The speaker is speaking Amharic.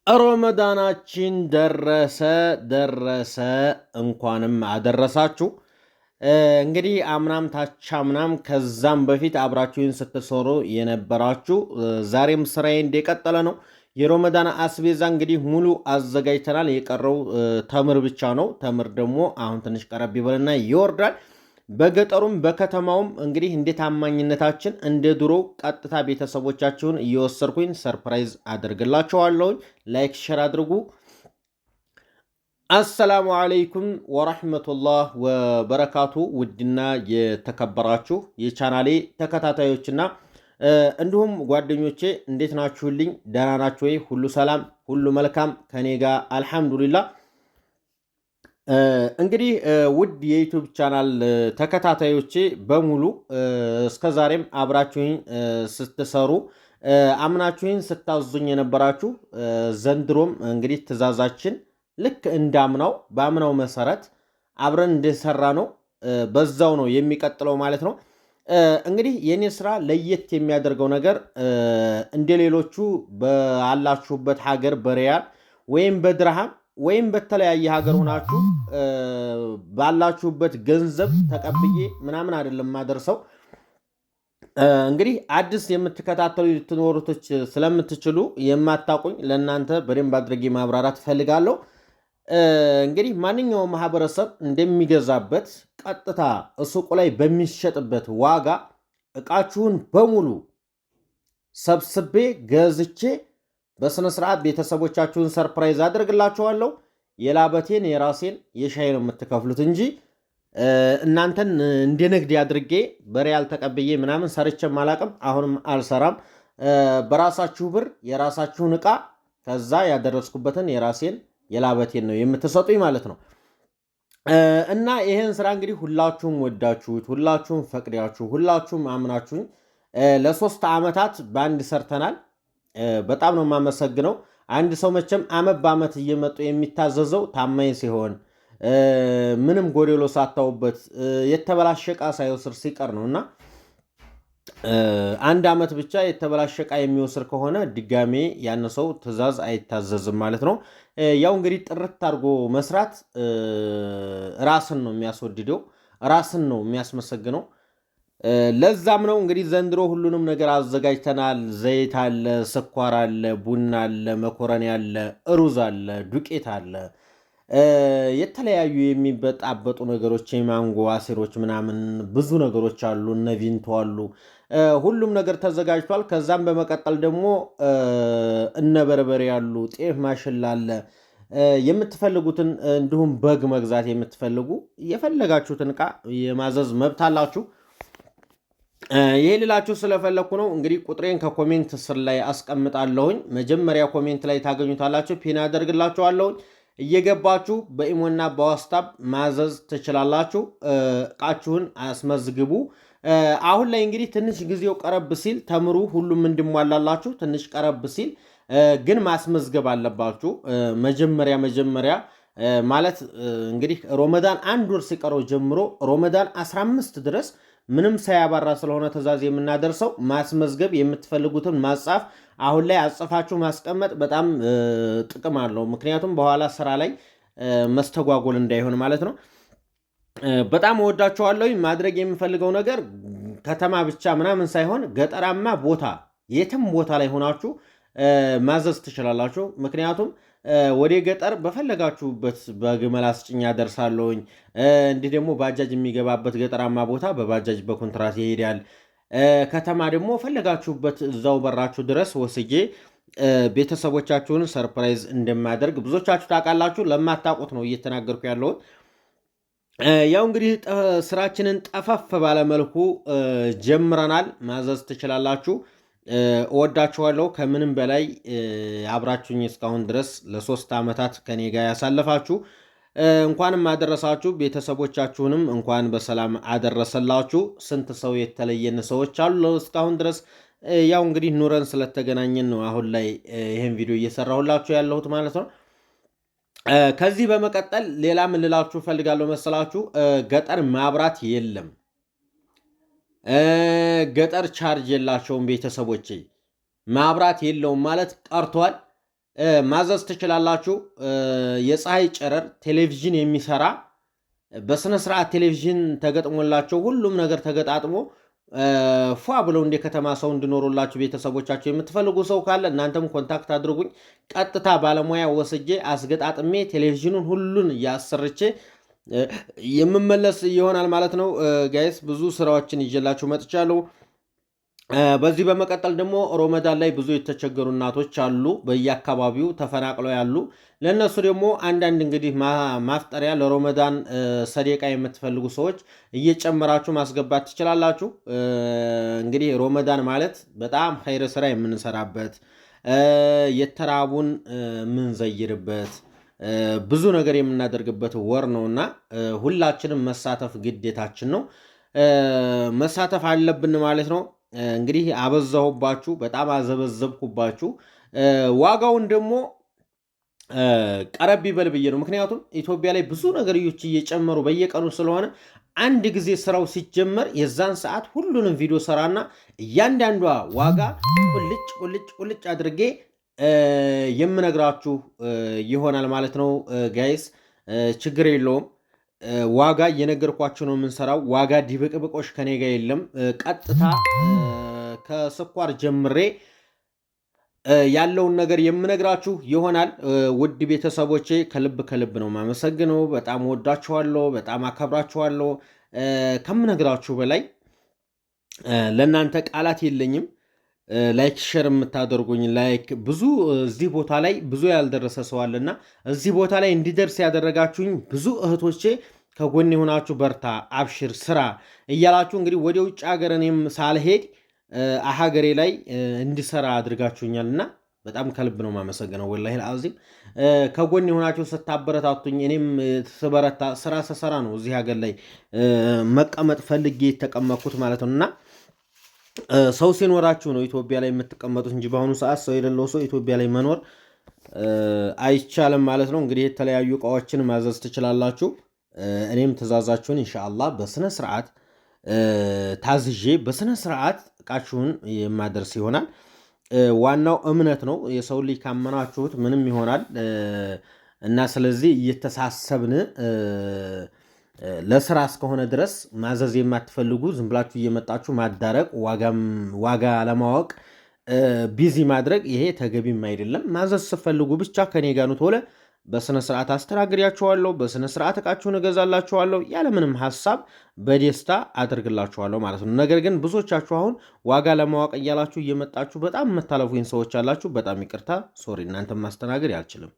ረመዳናችን ደረሰ እንኳንም አደረሳችሁ። እንግዲህ አምናም ታቻምናም ከዛም በፊት አብራችሁን ስትሰሩ የነበራችሁ ዛሬም ስራዬ እንደቀጠለ ነው። የረመዳን አስቤዛ እንግዲህ ሙሉ አዘጋጅተናል። የቀረው ተምር ብቻ ነው። ተምር ደግሞ አሁን ትንሽ ቀረብ ይበልና ይወርዳል። በገጠሩም በከተማውም እንግዲህ እንደ ታማኝነታችን እንደ ድሮ ቀጥታ ቤተሰቦቻችሁን እየወሰድኩኝ ሰርፕራይዝ አድርግላችኋለሁኝ። ላይክ ሸር አድርጉ። አሰላሙ አለይኩም ወራህመቱላህ ወበረካቱ። ውድና የተከበራችሁ የቻናሌ ተከታታዮችና እንዲሁም ጓደኞቼ እንዴት ናችሁልኝ? ደህና ናችሁ ወይ? ሁሉ ሰላም፣ ሁሉ መልካም ከኔ ጋር አልሐምዱሊላህ። እንግዲህ ውድ የዩቱብ ቻናል ተከታታዮቼ በሙሉ እስከዛሬም አብራችሁኝ ስትሰሩ አምናችሁኝ ስታዙኝ የነበራችሁ ዘንድሮም እንግዲህ ትእዛዛችን ልክ እንዳምናው በአምናው መሰረት አብረን እንደሰራ ነው በዛው ነው የሚቀጥለው ማለት ነው። እንግዲህ የኔ ስራ ለየት የሚያደርገው ነገር እንደ ሌሎቹ ባላችሁበት ሀገር በሪያል ወይም በድርሃም ወይም በተለያየ ሀገር ሆናችሁ ባላችሁበት ገንዘብ ተቀብዬ ምናምን አይደለም ማደርሰው። እንግዲህ አዲስ የምትከታተሉ ልትኖሩቶች ስለምትችሉ የማታውቁኝ ለእናንተ በደንብ አድርጌ ማብራራት እፈልጋለሁ። እንግዲህ ማንኛውም ማህበረሰብ እንደሚገዛበት ቀጥታ ሱቁ ላይ በሚሸጥበት ዋጋ እቃችሁን በሙሉ ሰብስቤ ገዝቼ በስነ ስርዓት ቤተሰቦቻችሁን ሰርፕራይዝ አድርግላችኋለሁ። የላበቴን የራሴን የሻይ ነው የምትከፍሉት እንጂ እናንተን እንደ ንግድ አድርጌ በሪያል ተቀብዬ ምናምን ሰርቼም አላቅም፣ አሁንም አልሰራም። በራሳችሁ ብር የራሳችሁን እቃ ከዛ ያደረስኩበትን የራሴን የላበቴን ነው የምትሰጡኝ ማለት ነው። እና ይሄን ስራ እንግዲህ ሁላችሁም ወዳችሁት፣ ሁላችሁም ፈቅዳችሁ፣ ሁላችሁም አምናችሁኝ ለ3 ዓመታት በአንድ ሰርተናል። በጣም ነው የማመሰግነው። አንድ ሰው መቼም አመት በአመት እየመጡ የሚታዘዘው ታማኝ ሲሆን ምንም ጎደሎ ሳታውበት የተበላሸ ዕቃ ሳይወስድ ሲቀር ነው። እና አንድ አመት ብቻ የተበላሸ ዕቃ የሚወስድ ከሆነ ድጋሜ ያን ሰው ትእዛዝ አይታዘዝም ማለት ነው። ያው እንግዲህ ጥርት አድርጎ መስራት ራስን ነው የሚያስወድደው፣ ራስን ነው የሚያስመሰግነው። ለዛም ነው እንግዲህ ዘንድሮ ሁሉንም ነገር አዘጋጅተናል። ዘይት አለ፣ ስኳር አለ፣ ቡና አለ፣ መኮረኒ አለ፣ ሩዝ አለ፣ ዱቄት አለ፣ የተለያዩ የሚበጣበጡ ነገሮች የማንጎ አሲሮች ምናምን ብዙ ነገሮች አሉ፣ እነ ቪንቶ አሉ። ሁሉም ነገር ተዘጋጅቷል። ከዛም በመቀጠል ደግሞ እነ በርበሬ አሉ፣ ጤፍ ማሽላ አለ። የምትፈልጉትን እንዲሁም በግ መግዛት የምትፈልጉ የፈለጋችሁትን ዕቃ የማዘዝ መብት አላችሁ። ይሄ ልላችሁ ስለፈለኩ ነው። እንግዲህ ቁጥሬን ከኮሜንት ስር ላይ አስቀምጣለሁኝ። መጀመሪያ ኮሜንት ላይ ታገኙታላችሁ። ፒን አደርግላችኋለሁኝ። እየገባችሁ በኢሞና በዋትስአፕ ማዘዝ ትችላላችሁ። እቃችሁን አስመዝግቡ። አሁን ላይ እንግዲህ ትንሽ ጊዜው ቀረብ ሲል ተምሩ ሁሉም እንድሟላላችሁ ትንሽ ቀረብ ሲል ግን ማስመዝገብ አለባችሁ። መጀመሪያ ማለት እንግዲህ ሮመዳን 1 ወር ሲቀረው ጀምሮ ሮመዳን 15 ድረስ ምንም ሳያባራ ስለሆነ ትእዛዝ የምናደርሰው ማስመዝገብ የምትፈልጉትን ማጻፍ አሁን ላይ አጽፋችሁ ማስቀመጥ በጣም ጥቅም አለው። ምክንያቱም በኋላ ስራ ላይ መስተጓጎል እንዳይሆን ማለት ነው። በጣም እወዳችኋለሁ። ማድረግ የምፈልገው ነገር ከተማ ብቻ ምናምን ሳይሆን ገጠራማ ቦታ የትም ቦታ ላይ ሆናችሁ ማዘዝ ትችላላችሁ። ምክንያቱም ወደ ገጠር በፈለጋችሁበት በግመል አስጭኛ ደርሳለሁኝ። እንዲህ ደግሞ ባጃጅ የሚገባበት ገጠራማ ቦታ በባጃጅ በኮንትራት ይሄዳል። ከተማ ደግሞ ፈለጋችሁበት እዛው በራችሁ ድረስ ወስጄ ቤተሰቦቻችሁን ሰርፕራይዝ እንደማደርግ ብዙዎቻችሁ ታውቃላችሁ። ለማታውቁት ነው እየተናገርኩ ያለሁት። ያው እንግዲህ ስራችንን ጠፈፍ ባለመልኩ ጀምረናል። ማዘዝ ትችላላችሁ። እወዳችኋለሁ። ከምንም በላይ አብራችሁኝ እስካሁን ድረስ ለ3 ዓመታት ከኔ ጋር ያሳለፋችሁ እንኳንም አደረሳችሁ። ቤተሰቦቻችሁንም እንኳን በሰላም አደረሰላችሁ። ስንት ሰው የተለየን ሰዎች አሉ እስካሁን ድረስ። ያው እንግዲህ ኑረን ስለተገናኘን ነው አሁን ላይ ይህን ቪዲዮ እየሰራሁላችሁ ያለሁት ማለት ነው። ከዚህ በመቀጠል ሌላ ምን ልላችሁ ፈልጋለሁ መሰላችሁ? ገጠር ማብራት የለም። ገጠር ቻርጅ የላቸውም ቤተሰቦቼ። ማብራት የለውም ማለት ቀርቷል። ማዘዝ ትችላላችሁ። የፀሐይ ጨረር ቴሌቪዥን የሚሰራ በስነ ስርዓት ቴሌቪዥን ተገጥሞላቸው ሁሉም ነገር ተገጣጥሞ ፏ ብለው እንደ ከተማ ሰው እንዲኖሩላችሁ ቤተሰቦቻቸው የምትፈልጉ ሰው ካለ እናንተም ኮንታክት አድርጉኝ። ቀጥታ ባለሙያ ወስጄ አስገጣጥሜ ቴሌቪዥኑን ሁሉን እያሰርቼ የምመለስ ይሆናል ማለት ነው። ጋይስ ብዙ ስራዎችን ይዤላችሁ መጥቻለሁ። በዚህ በመቀጠል ደግሞ ሮመዳን ላይ ብዙ የተቸገሩ እናቶች አሉ፣ በየአካባቢው ተፈናቅለው ያሉ። ለእነሱ ደግሞ አንዳንድ እንግዲህ ማፍጠሪያ ለሮመዳን ሰደቃ የምትፈልጉ ሰዎች እየጨመራችሁ ማስገባት ትችላላችሁ። እንግዲህ ሮመዳን ማለት በጣም ኸይር ስራ የምንሰራበት የተራቡን የምንዘይርበት ብዙ ነገር የምናደርግበት ወር ነውና ሁላችንም መሳተፍ ግዴታችን ነው። መሳተፍ አለብን ማለት ነው። እንግዲህ አበዛሁባችሁ፣ በጣም አዘበዘብኩባችሁ። ዋጋውን ደግሞ ቀረብ ይበል ብዬ ነው። ምክንያቱም ኢትዮጵያ ላይ ብዙ ነገሮች እየጨመሩ በየቀኑ ስለሆነ አንድ ጊዜ ስራው ሲጀመር የዛን ሰዓት ሁሉንም ቪዲዮ ሰራና እያንዳንዷ ዋጋ ቁልጭ ቁልጭ ቁልጭ አድርጌ የምነግራችሁ ይሆናል ማለት ነው። ጋይስ ችግር የለውም። ዋጋ እየነገርኳቸው ነው የምንሰራው። ዋጋ ዲብቅብቆሽ ከኔ ጋር የለም። ቀጥታ ከስኳር ጀምሬ ያለውን ነገር የምነግራችሁ ይሆናል። ውድ ቤተሰቦቼ ከልብ ከልብ ነው የማመሰግነው። በጣም ወዳችኋለሁ፣ በጣም አከብራችኋለሁ። ከምነግራችሁ በላይ ለእናንተ ቃላት የለኝም። ላይክ ሸር የምታደርጉኝ ላይክ ብዙ እዚህ ቦታ ላይ ብዙ ያልደረሰ ሰው አለና እዚህ ቦታ ላይ እንዲደርስ ያደረጋችሁኝ ብዙ እህቶቼ ከጎን የሆናችሁ በርታ፣ አብሽር፣ ስራ እያላችሁ እንግዲህ ወደ ውጭ ሀገር እኔም ሳልሄድ ሀገሬ ላይ እንዲሰራ አድርጋችሁኛልና በጣም ከልብ ነው የማመሰግነው። ወላሂ አዚም ከጎን የሆናችሁ ስታበረታቱኝ እኔም ስበረታ ስራ ስሰራ ነው እዚህ ሀገር ላይ መቀመጥ ፈልጌ የተቀመጥኩት ማለት ነው። እና ሰው ሲኖራችሁ ነው ኢትዮጵያ ላይ የምትቀመጡት እንጂ በአሁኑ ሰዓት ሰው የሌለው ሰው ኢትዮጵያ ላይ መኖር አይቻልም ማለት ነው። እንግዲህ የተለያዩ እቃዎችን ማዘዝ ትችላላችሁ። እኔም ትእዛዛችሁን ኢንሻአላህ በስነ ስርዓት ታዝዤ በስነ ስርዓት እቃችሁን የማደርስ ይሆናል። ዋናው እምነት ነው። የሰው ልጅ ካመናችሁት ምንም ይሆናል እና ስለዚህ እየተሳሰብን ለስራ እስከሆነ ድረስ ማዘዝ የማትፈልጉ ዝም ብላችሁ እየመጣችሁ ማዳረቅ፣ ዋጋ ለማወቅ ቢዚ ማድረግ ይሄ ተገቢም አይደለም። ማዘዝ ስትፈልጉ ብቻ ከኔ ጋር ነው ቶሎ በስነ ስርዓት አስተናግዳችኋለሁ። በስነ ስርዓት እቃችሁን እገዛላችኋለሁ። ያለምንም ሀሳብ በደስታ አድርግላችኋለሁ ማለት ነው። ነገር ግን ብዙዎቻችሁ አሁን ዋጋ ለማወቅ እያላችሁ እየመጣችሁ በጣም የምታለፉኝ ሰዎች አላችሁ። በጣም ይቅርታ፣ ሶሪ፣ እናንተም ማስተናገድ አልችልም።